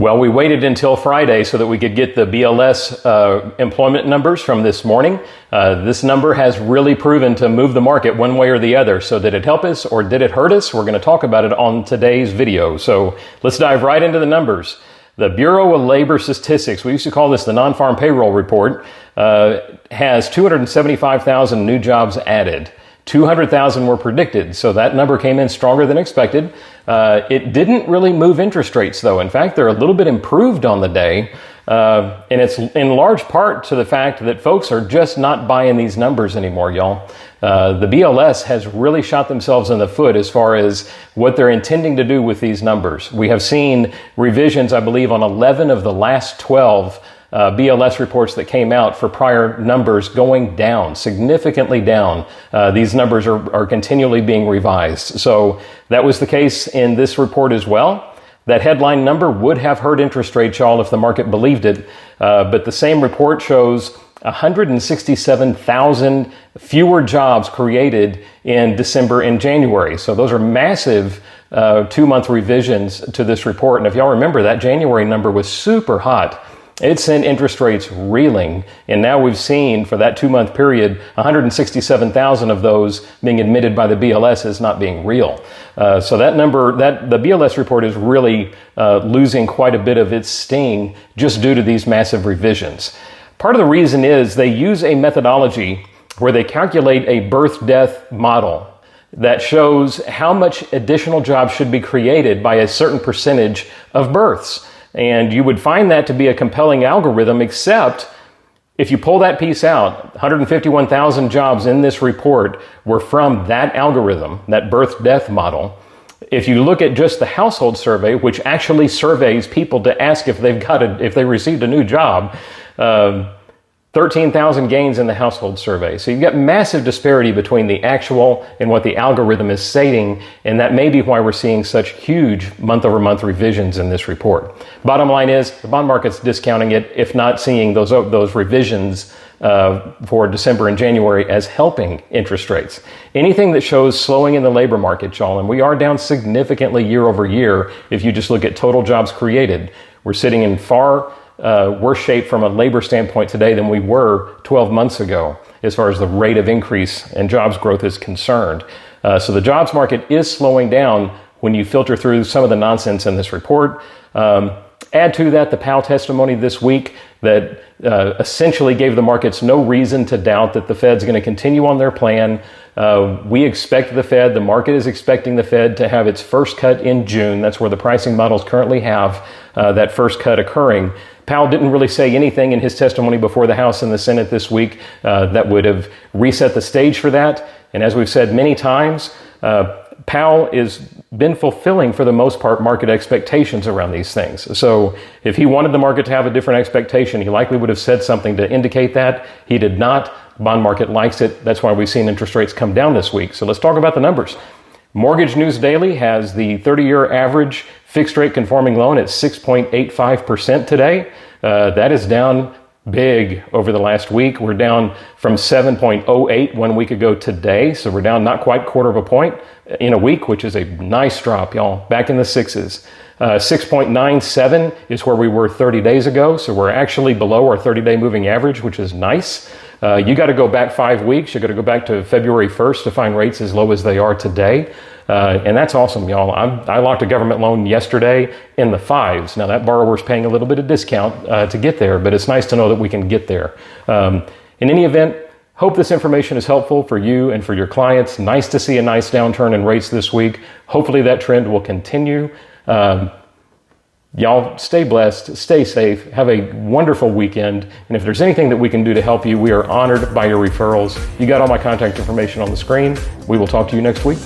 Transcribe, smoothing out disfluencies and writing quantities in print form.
Well, we waited until Friday so that we could get the BLS employment numbers from this morning. This number has really proven to move the market one way or the other. So did it help us or did it hurt us? We're going to talk about it on today's video. So let's dive right into the numbers. The Bureau of Labor Statistics, we used to call this the non-farm payroll report, has 275,000 new jobs added. 200,000 were predicted, so that number came in stronger than expected. It didn't really move interest rates, though. In fact, they're a little bit improved on the day, and it's in large part to the fact that folks are just not buying these numbers anymore, y'all. The BLS has really shot themselves in the foot as far as what they're intending to do with these numbers. We have seen revisions, I believe, on 11 of the last 12 BLS reports that came out for prior numbers going down, significantly down. These numbers are continually being revised. So that was the case in this report as well. That headline number would have hurt interest rates, y'all, if the market believed it. But the same report shows 167,000 fewer jobs created in December and January. So those are massive 2-month revisions to this report. And if y'all remember, that January number was super hot. It sent interest rates reeling, and now we've seen for that 2-month period, 167,000 of those being admitted by the BLS as not being real. So that number, the BLS report is really losing quite a bit of its sting just due to these massive revisions. Part of the reason is they use a methodology where they calculate a birth-death model that shows how much additional jobs should be created by a certain percentage of births. And you would find that to be a compelling algorithm, except if you pull that piece out, 151,000 jobs in this report were from that algorithm, that birth-death model. If you look at just the household survey, which actually surveys people to ask if if they received a new job, 13,000 gains in the household survey. So you've got massive disparity between the actual and what the algorithm is stating, and that may be why we're seeing such huge month-over-month revisions in this report. Bottom line is, the bond market's discounting it, if not seeing those revisions for December and January as helping interest rates. Anything that shows slowing in the labor market, y'all, and we are down significantly year over year if you just look at total jobs created. We're sitting in far worse shape from a labor standpoint today than we were 12 months ago as far as the rate of increase and jobs growth is concerned. So the jobs market is slowing down when you filter through some of the nonsense in this report. Add to that the Powell testimony this week that essentially gave the markets no reason to doubt that the Fed's going to continue on their plan. We expect the market is expecting the Fed to have its first cut in June. That's where the pricing models currently have that first cut occurring. Powell didn't really say anything in his testimony before the House and the Senate this week that would have reset the stage for that. And as we've said many times, Powell has been fulfilling, for the most part, market expectations around these things. So if he wanted the market to have a different expectation, he likely would have said something to indicate that. He did not. Bond market likes it. That's why we've seen interest rates come down this week. So let's talk about the numbers. Mortgage News Daily has the 30-year average fixed rate conforming loan at 6.85% today. That is down big over the last week. We're down from 7.08 1 week ago today. So we're down not quite 1/4 of a point in a week, which is a nice drop, y'all. Back in the sixes. 6.97 is where we were 30 days ago. So we're actually below our 30-day moving average, which is nice. You got to go back 5 weeks. You got to go back to February 1st to find rates as low as they are today. And that's awesome, y'all. I locked a government loan yesterday in the 5s. Now that borrower's paying a little bit of discount to get there, but it's nice to know that we can get there. In any event, hope this information is helpful for you and for your clients. Nice to see a nice downturn in rates this week. Hopefully that trend will continue. Y'all stay blessed, stay safe, have a wonderful weekend. And if there's anything that we can do to help you, we are honored by your referrals. You got all my contact information on the screen. We will talk to you next week.